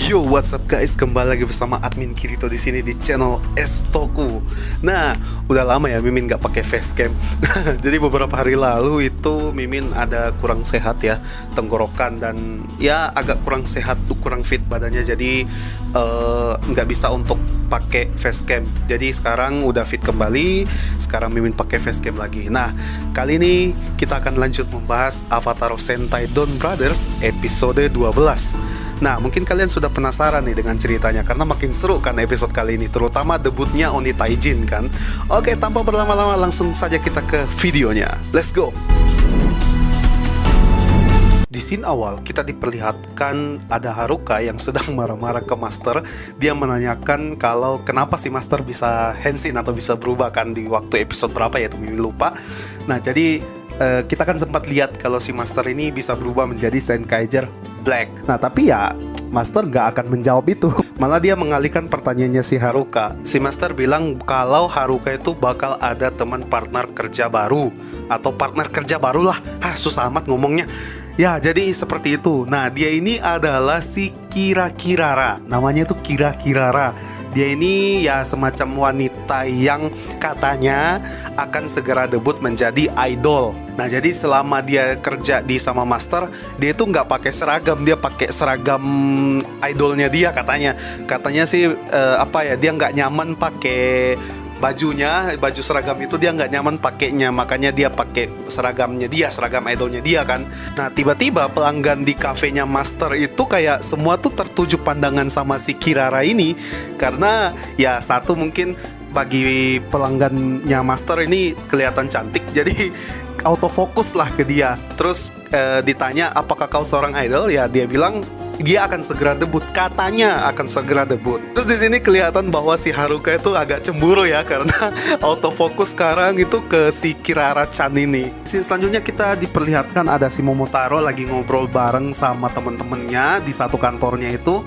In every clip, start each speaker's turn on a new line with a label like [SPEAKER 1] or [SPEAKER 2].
[SPEAKER 1] Yo, what's up guys? Kembali lagi bersama admin Kirito di sini di channel Estoku. Nah, udah lama ya Mimin nggak pakai facecam. Jadi beberapa hari lalu itu Mimin ada kurang sehat ya, tenggorokan dan ya agak kurang sehat, kurang fit badannya. Jadi nggak bisa untuk pakai facecam. Jadi sekarang udah fit kembali. Sekarang Mimin pakai facecam lagi. Nah, kali ini kita akan lanjut membahas Avatar Sentai Don Brothers episode 12. Nah, mungkin kalian sudah penasaran nih dengan ceritanya karena makin seru kan episode kali ini, terutama debutnya Oni Taijin kan. Oke, tanpa berlama-lama langsung saja kita ke videonya. Let's go. Di scene awal kita diperlihatkan ada Haruka yang sedang marah-marah ke Master. Dia menanyakan kalau kenapa si Master bisa Henshin atau bisa berubah kan di waktu episode berapa ya, itu Mimin lupa. Nah, jadi kita kan sempat lihat kalau si Master ini bisa berubah menjadi Senkaiger Black. Nah, tapi ya Master gak akan menjawab itu. Malah dia mengalihkan pertanyaannya si Haruka. Si Master bilang kalau Haruka itu bakal ada teman partner kerja baru atau partner kerja baru lah. Susah amat ngomongnya. Ya, jadi seperti itu. Nah, dia ini adalah si Kira-Kirara. Namanya tuh Kira-Kirara. Dia ini ya semacam wanita yang katanya akan segera debut menjadi idol. Nah, jadi selama dia kerja di sama Master, dia itu nggak pakai seragam. Dia pakai seragam idolnya dia katanya. Katanya sih dia nggak nyaman pakai bajunya, baju seragam itu dia nggak nyaman pakainya, makanya dia pakai seragamnya dia, seragam idolnya dia kan. Nah, tiba-tiba pelanggan di kafenya Master itu kayak semua tuh tertuju pandangan sama si Kirara ini karena ya satu mungkin bagi pelanggannya Master ini kelihatan cantik, jadi autofokus lah ke dia. Terus ditanya apakah kau seorang idol, ya dia bilang dia akan segera debut, katanya akan segera debut. Terus di sini kelihatan bahwa si Haruka itu agak cemburu ya karena autofokus sekarang itu ke si Kirara-chan ini. Selanjutnya kita diperlihatkan ada si Momotaro lagi ngobrol bareng sama temen-temennya di satu kantornya itu.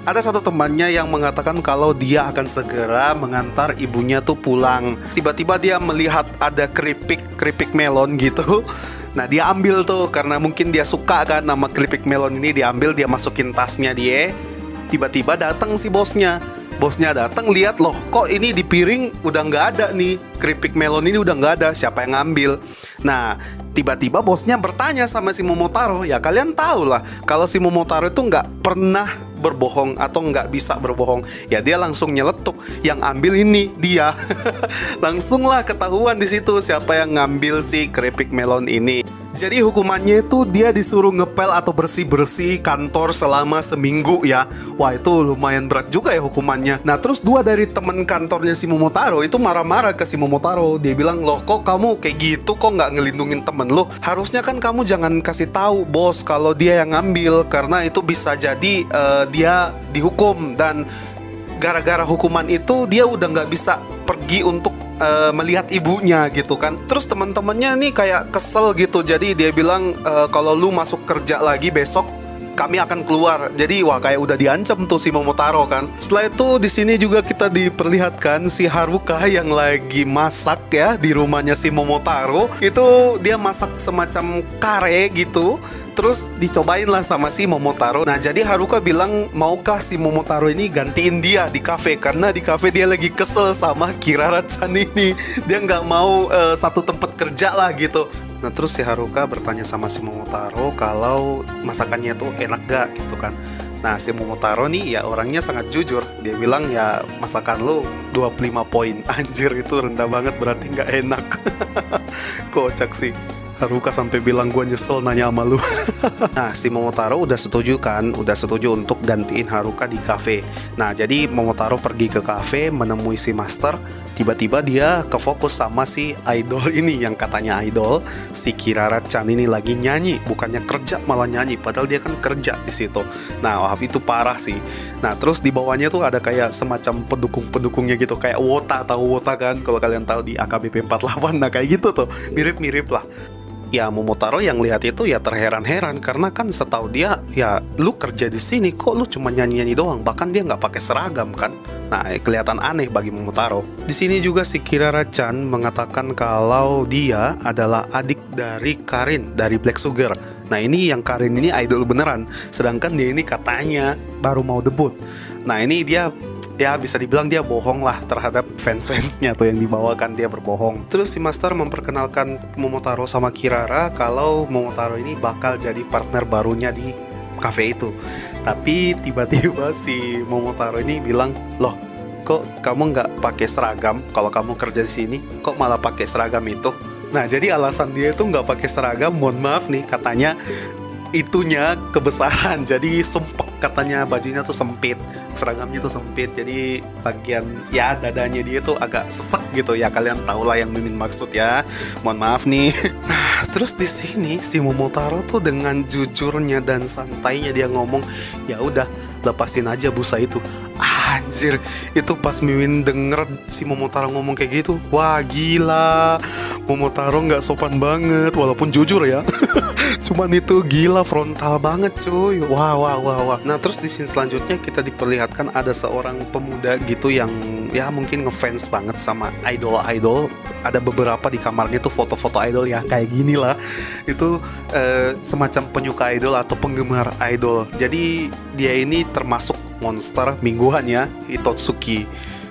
[SPEAKER 1] Ada satu temannya yang mengatakan kalau dia akan segera mengantar ibunya tuh pulang. Tiba-tiba dia melihat ada keripik melon gitu. Nah, dia ambil tuh karena mungkin dia suka kan nama keripik melon ini, diambil, dia masukin tasnya dia. Tiba-tiba datang si bosnya. Bosnya datang, lihat loh, kok ini di piring udah nggak ada nih, keripik melon ini udah nggak ada, siapa yang ngambil? Nah, tiba-tiba bosnya bertanya sama si Momotaro. Ya kalian tahu lah kalau si Momotaro itu nggak pernah berbohong atau nggak bisa berbohong. Ya dia langsung nyeletuk, yang ambil ini dia. Langsunglah ketahuan di situ siapa yang ngambil si keripik melon ini. Jadi hukumannya itu dia disuruh ngepel atau bersih-bersih kantor selama seminggu ya. Wah, itu lumayan berat juga ya hukumannya. Nah, terus dua dari teman kantornya si Momotaro itu marah-marah ke si Momotaro. Dia bilang, loh kok kamu kayak gitu, kok nggak ngelindungin temen lo? Harusnya kan kamu jangan kasih tahu bos kalau dia yang ngambil, karena itu bisa jadi dia dihukum. Dan gara-gara hukuman itu dia udah nggak bisa pergi untuk melihat ibunya gitu kan. Terus teman-temannya nih kayak kesel gitu. Jadi dia bilang kalau lu masuk kerja lagi besok kami akan keluar. Jadi wah, kayak udah diancam tuh si Momotaro kan. Setelah itu di sini juga kita diperlihatkan si Haruka yang lagi masak ya di rumahnya si Momotaro. Itu dia masak semacam kare gitu. Terus dicobain lah sama si Momotaro. Nah, jadi Haruka bilang maukah si Momotaro ini gantiin dia di kafe, karena di kafe dia lagi kesel sama Kirara-chan ini. Dia nggak mau satu tempat kerja lah gitu. Nah, terus si Haruka bertanya sama si Momotaro kalau masakannya tuh enak gak gitu kan. Nah, si Momotaro nih ya orangnya sangat jujur. Dia bilang ya masakan lo 25 poin. Anjir, itu rendah banget, berarti nggak enak. Kocak sih. Haruka sampai bilang gue nyesel nanya sama lu. Nah, si Momotaro udah setuju kan, udah setuju untuk gantiin Haruka di kafe. Nah, jadi Momotaro pergi ke kafe menemui si Master. Tiba-tiba dia kefokus sama si idol ini yang katanya idol, si Kirara-chan ini lagi nyanyi, bukannya kerja malah nyanyi, padahal dia kan kerja di situ. Nah, wah, itu parah sih. Nah, terus di bawahnya tuh ada kayak semacam pendukung-pendukungnya gitu, kayak Wota, tahu Wota kan? Kalau kalian tahu di AKBP 48, nah kayak gitu tuh, mirip-mirip lah. Ya Momotaro yang lihat itu ya terheran-heran karena kan setahu dia ya lu kerja di sini kok lu cuma nyanyi-nyanyi doang, bahkan dia nggak pakai seragam kan. Nah, kelihatan aneh bagi Momotaro. Di sini juga si Kirara-chan mengatakan kalau dia adalah adik dari Karin dari Black Sugar. Nah ini yang Karin ini idol beneran, sedangkan dia ini katanya baru mau debut. Nah ini dia ya bisa dibilang dia bohong lah terhadap fans-fansnya tuh yang dibawakan, dia berbohong. Terus si Master memperkenalkan Momotaro sama Kirara kalau Momotaro ini bakal jadi partner barunya di cafe itu. Tapi tiba-tiba si Momotaro ini bilang, loh kok kamu nggak pakai seragam kalau kamu kerja di sini? Kok malah pakai seragam itu? Nah jadi alasan dia itu nggak pakai seragam, mohon maaf nih, katanya itunya kebesaran, jadi sumpek, katanya bajunya tuh sempit, seragamnya tuh sempit, jadi bagian ya dadanya dia tuh agak sesek gitu ya, kalian tau lah yang Mimin maksud ya, mohon maaf nih. Nah terus di sini si Momotaro tuh dengan jujurnya dan santainya dia ngomong, ya udah lepasin aja busa itu. Anjir, itu pas Mimin denger si Momotaro ngomong kayak gitu, wah gila, Momotaro nggak sopan banget walaupun jujur ya. Cuman itu gila, frontal banget cuy. Wah. Nah terus di scene selanjutnya kita diperlihatkan ada seorang pemuda gitu yang ya mungkin ngefans banget sama idol. Ada beberapa di kamarnya tuh foto-foto idol ya kayak gini lah. Itu semacam penyuka idol atau penggemar idol. Jadi dia ini termasuk monster mingguan ya, Hitotsuki.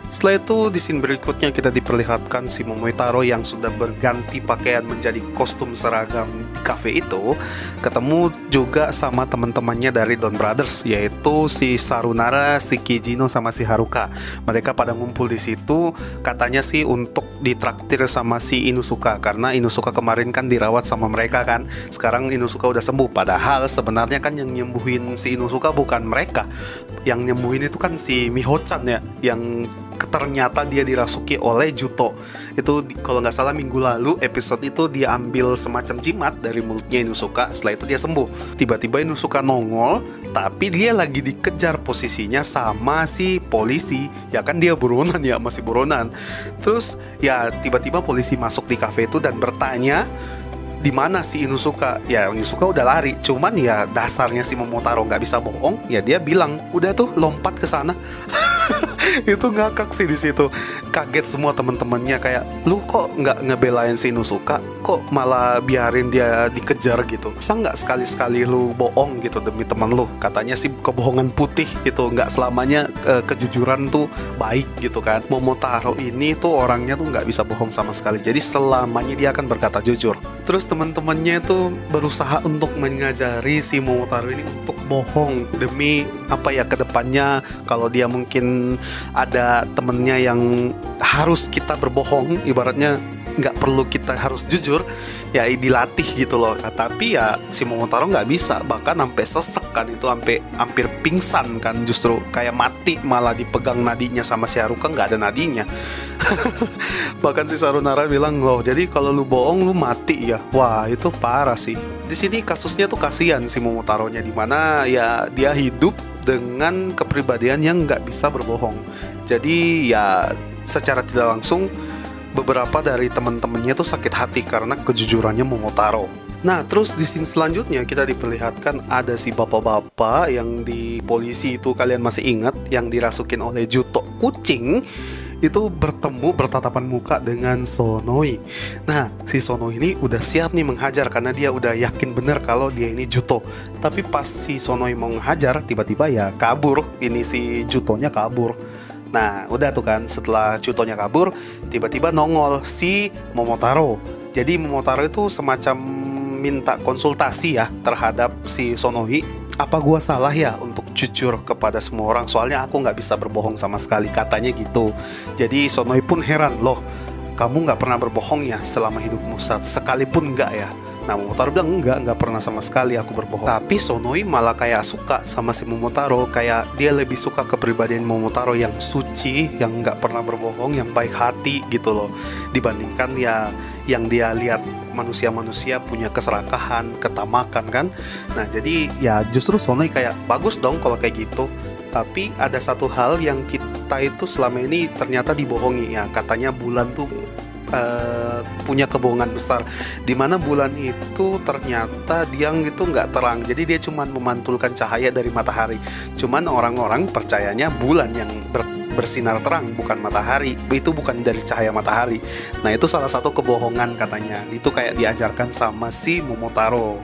[SPEAKER 1] Setelah itu di scene berikutnya kita diperlihatkan si Momotaro yang sudah berganti pakaian menjadi kostum seragam di cafe itu ketemu juga sama teman-temannya dari Don Brothers, yaitu si Sarunara, si Kijino sama si Haruka. Mereka pada ngumpul di situ katanya sih untuk ditraktir sama si Inusuka, karena Inusuka kemarin kan dirawat sama mereka kan. Sekarang Inusuka udah sembuh, padahal sebenarnya kan yang nyembuhin si Inusuka bukan mereka. Yang nyembuhin itu kan si Miho-chan ya, yang ternyata dia dirasuki oleh Juto. Itu kalau nggak salah minggu lalu episode itu dia ambil semacam jimat dari mulutnya Inusuka. Setelah itu dia sembuh. Tiba-tiba Inusuka nongol, tapi dia lagi dikejar posisinya sama si polisi. Ya kan dia buronan ya, masih buronan. Terus ya tiba-tiba polisi masuk di cafe itu dan bertanya, di mana si Inusuka? Ya Inusuka udah lari, cuman ya dasarnya si Momotaro nggak bisa bohong, ya dia bilang udah tuh lompat ke sana. Itu ngakak sih di situ, kaget semua teman-temannya kayak, lu kok nggak ngebelain si Inusuka, kok malah biarin dia dikejar gitu? Masa nggak sekali-sekali lu bohong gitu demi teman lu? Katanya sih kebohongan putih gitu, nggak selamanya kejujuran tuh baik gitu kan. Momotaro ini tuh orangnya tuh nggak bisa bohong sama sekali, jadi selamanya dia akan berkata jujur. Terus teman-temannya itu berusaha untuk mengajari si Momotaro ini untuk bohong demi apa ya, kedepannya kalau dia mungkin ada temennya yang harus kita berbohong, ibaratnya nggak perlu kita harus jujur, ya dilatih gitu loh. Nah, tapi ya si Momotaro nggak bisa, bahkan sampai sesek kan, itu sampai hampir pingsan kan, justru kayak mati, malah dipegang nadinya sama si Haruka, nggak ada nadinya. Bahkan si Sarunara bilang, loh jadi kalau lu bohong lu mati ya. Wah itu parah sih. Di sini kasusnya tuh kasihan si Momotaronya, dimana ya dia hidup dengan kepribadian yang nggak bisa berbohong. Jadi ya secara tidak langsung beberapa dari teman-temannya tuh sakit hati karena kejujurannya Momotaro. Nah terus di scene selanjutnya kita diperlihatkan ada si bapak-bapak yang di polisi itu, kalian masih ingat yang dirasukin oleh Juto kucing itu, bertatapan muka dengan Sonoi. Nah si Sonoi ini udah siap nih menghajar karena dia udah yakin bener kalau dia ini Juto. Tapi pas si Sonoi mau menghajar, tiba-tiba ya kabur, ini si Jutonya kabur. Nah udah tuh kan, setelah Jutonya kabur, tiba-tiba nongol si Momotaro. Jadi Momotaro itu semacam minta konsultasi ya terhadap si Sonoi. Apa gua salah ya untuk jujur kepada semua orang, soalnya aku nggak bisa berbohong sama sekali, katanya gitu. Jadi Sonoi pun heran, loh kamu nggak pernah berbohong ya selama hidupmu, sekalipun nggak ya? Nah Momotaro bilang nggak pernah sama sekali aku berbohong. Tapi Sonoi malah kayak suka sama si Momotaro, kayak dia lebih suka kepribadian Momotaro yang suci, yang nggak pernah berbohong, yang baik hati gitu loh, dibandingkan ya yang dia lihat manusia-manusia punya keserakahan, ketamakan kan. Nah jadi ya justru Sonoi kayak bagus dong kalau kayak gitu. Tapi ada satu hal yang kita itu selama ini ternyata dibohongi ya, katanya bulan tuh punya kebohongan besar, dimana bulan itu ternyata dia itu nggak terang, jadi dia cuma memantulkan cahaya dari matahari. Cuman orang-orang percayanya bulan yang bersinar terang, bukan matahari, itu bukan dari cahaya matahari. Nah itu salah satu kebohongan katanya, itu kayak diajarkan sama si Momotaro.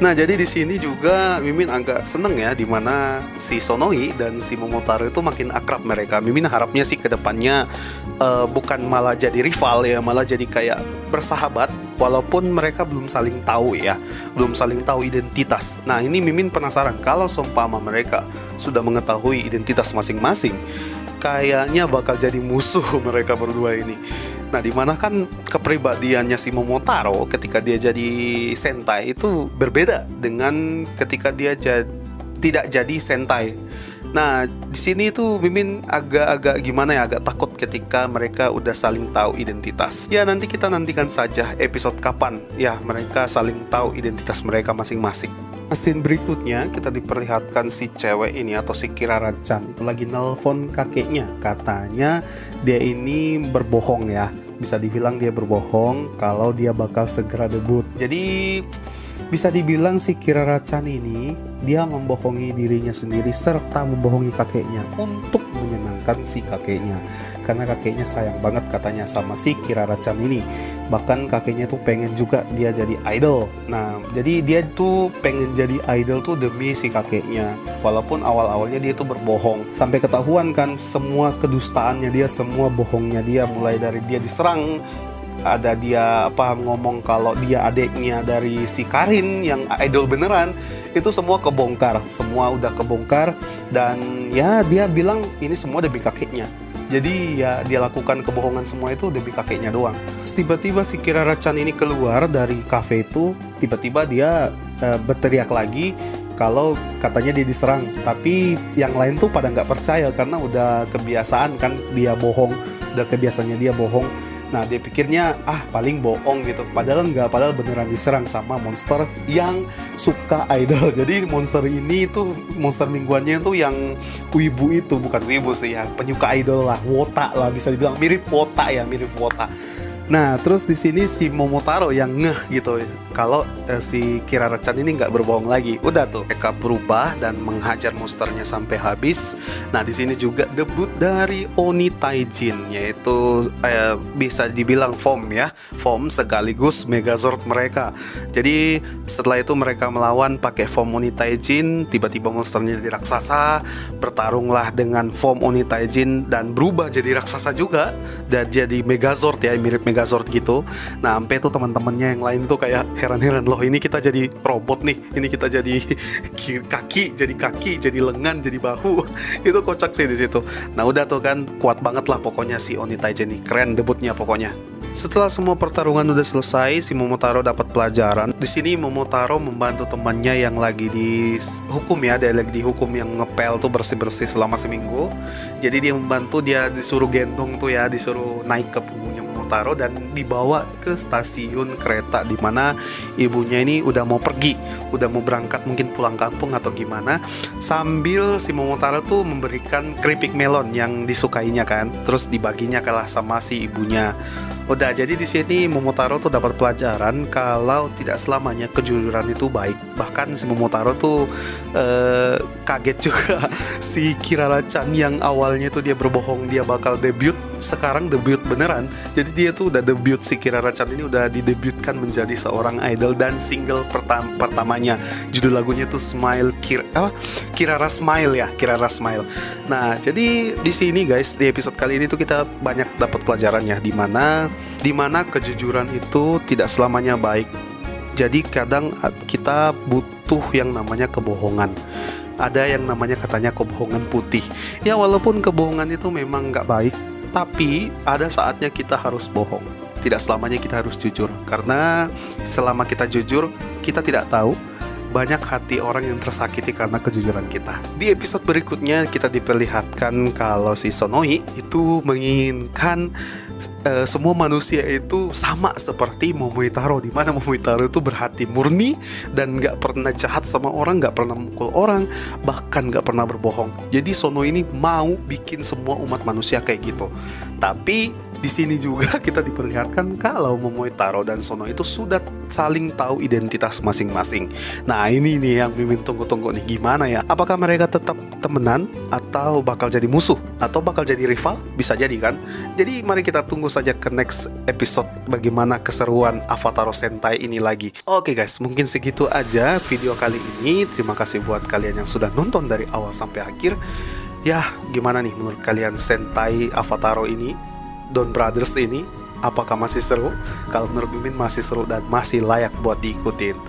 [SPEAKER 1] Nah, jadi di sini juga Mimin agak seneng ya, dimana si Sonoi dan si Momotaro itu makin akrab mereka. Mimin harapnya sih ke depannya bukan malah jadi rival ya, malah jadi kayak bersahabat, walaupun mereka belum saling tahu ya, belum saling tahu identitas. Nah, ini Mimin penasaran kalau seumpama mereka sudah mengetahui identitas masing-masing, kayaknya bakal jadi musuh mereka berdua ini. Nah, dimana kan kepribadiannya si Momotaro ketika dia jadi Sentai itu berbeda dengan ketika dia tidak jadi Sentai. Nah, di sini tuh Mimin agak-agak gimana ya, agak takut ketika mereka udah saling tahu identitas. Ya, nanti kita nantikan saja episode kapan ya mereka saling tahu identitas mereka masing-masing. Scene berikutnya kita diperlihatkan si cewek ini atau si Kirara-chan itu lagi nelpon kakeknya. Katanya dia ini berbohong ya. Bisa dibilang dia berbohong kalau dia bakal segera debut. Jadi bisa dibilang si Kirara-chan ini dia membohongi dirinya sendiri serta membohongi kakeknya untuk menyenangkan si kakeknya. Karena kakeknya sayang banget katanya sama si Kirara-chan ini. Bahkan kakeknya tuh pengen juga dia jadi idol. Nah, jadi dia tuh pengen jadi idol tuh demi si kakeknya. Walaupun awal-awalnya dia tuh berbohong. Sampai ketahuan kan semua kedustaannya dia, semua bohongnya dia, mulai dari dia diserang, ada dia ngomong kalau dia adiknya dari si Karin yang idol beneran, itu semua kebongkar, semua udah kebongkar. Dan ya dia bilang ini semua demi kakeknya. Jadi ya dia lakukan kebohongan semua itu demi kakeknya doang. Terus tiba-tiba si Kirara-chan ini keluar dari cafe itu, tiba-tiba dia berteriak lagi kalau katanya dia diserang. Tapi yang lain tuh pada nggak percaya karena udah kebiasaan kan dia bohong, udah kebiasaannya dia bohong. Nah, dia pikirnya paling bohong gitu. Padahal enggak, padahal beneran diserang sama monster yang suka idol. Jadi monster ini tuh, monster mingguannya tuh yang wibu itu, bukan wibu sih ya, penyuka idol lah, wota lah, bisa dibilang mirip wota ya, mirip wota. Nah, terus di sini si Momotaro yang ngeh gitu kalau si Kirara-chan ini nggak berbohong lagi. Udah tuh mereka berubah dan menghajar monsternya sampai habis. Nah, di sini juga debut dari Oni Taijin, yaitu bisa dibilang form ya, form sekaligus Megazord mereka. Jadi setelah itu mereka melawan pakai form Oni Taijin, tiba-tiba monsternya jadi raksasa, bertarunglah dengan form Oni Taijin dan berubah jadi raksasa juga dan jadi Megazord ya, mirip Megazord gitu. Nah, sampai tuh teman-temannya yang lain tuh kayak heran-heran, loh ini kita jadi robot nih, ini kita jadi kaki, jadi lengan, jadi bahu. Itu kocak sih di situ. Nah, udah tuh kan kuat banget lah pokoknya si Oni Taijin nih, keren debutnya pokoknya. Setelah semua pertarungan udah selesai, si Momotaro dapat pelajaran. Di sini Momotaro membantu temannya yang lagi dihukum ya, dia lagi dihukum yang ngepel tuh bersih-bersih selama seminggu. Jadi dia membantu, dia disuruh gendong tuh ya, disuruh naik ke punggungnya Momotaro dan dibawa ke stasiun kereta di mana ibunya ini udah mau pergi, udah mau berangkat mungkin pulang kampung atau gimana. Sambil si Momotaro tuh memberikan keripik melon yang disukainya kan, terus dibaginya kalah sama si ibunya. Udah, jadi di sini Momotaro tuh dapat pelajaran kalau tidak selamanya kejujuran itu baik. Bahkan si Momotaro tuh kaget juga si Kirara-chan yang awalnya tuh dia berbohong dia bakal debut, sekarang debut beneran. Jadi dia tuh udah debut, si Kirara-chan ini udah didebutkan menjadi seorang idol dan single pertamanya. Judul lagunya tuh Smile, Kirara Smile ya, Kirara Smile. Nah, jadi di sini guys, di episode kali ini tuh kita banyak dapat pelajarannya di mana kejujuran itu tidak selamanya baik. Jadi kadang kita butuh yang namanya kebohongan. Ada yang namanya katanya kebohongan putih. Ya walaupun kebohongan itu memang nggak baik, tapi ada saatnya kita harus bohong. Tidak selamanya kita harus jujur. Karena selama kita jujur, kita tidak tahu banyak hati orang yang tersakiti karena kejujuran kita. Di episode berikutnya kita diperlihatkan kalau si Sonoi itu menginginkan semua manusia itu sama seperti Momotaro, di mana Momotaro itu berhati murni dan nggak pernah jahat sama orang, nggak pernah mukul orang, bahkan nggak pernah berbohong. Jadi Sonoi ini mau bikin semua umat manusia kayak gitu. Tapi di sini juga kita diperlihatkan kalau Momotaro dan Sonoi itu sudah saling tahu identitas masing-masing. Nah, Nah, ini nih yang Mimin tunggu-tunggu nih. Gimana ya? Apakah mereka tetap temenan atau bakal jadi musuh? Atau bakal jadi rival? Bisa jadi kan? Jadi mari kita tunggu saja ke next episode bagaimana keseruan Avataro Sentai ini lagi. Oke guys, mungkin segitu aja video kali ini. Terima kasih buat kalian yang sudah nonton dari awal sampai akhir. Ya, gimana nih menurut kalian Sentai Avataro ini, Don Brothers ini? Apakah masih seru? Kalau menurut Mimin masih seru dan masih layak buat diikutin.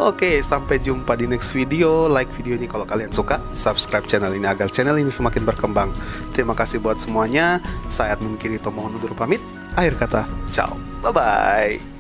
[SPEAKER 1] Oke, sampai jumpa di next video. Like video ini kalau kalian suka. Subscribe channel ini agar channel ini semakin berkembang. Terima kasih buat semuanya. Saya Admin Kirito mohon undur pamit. Akhir kata, ciao. Bye-bye.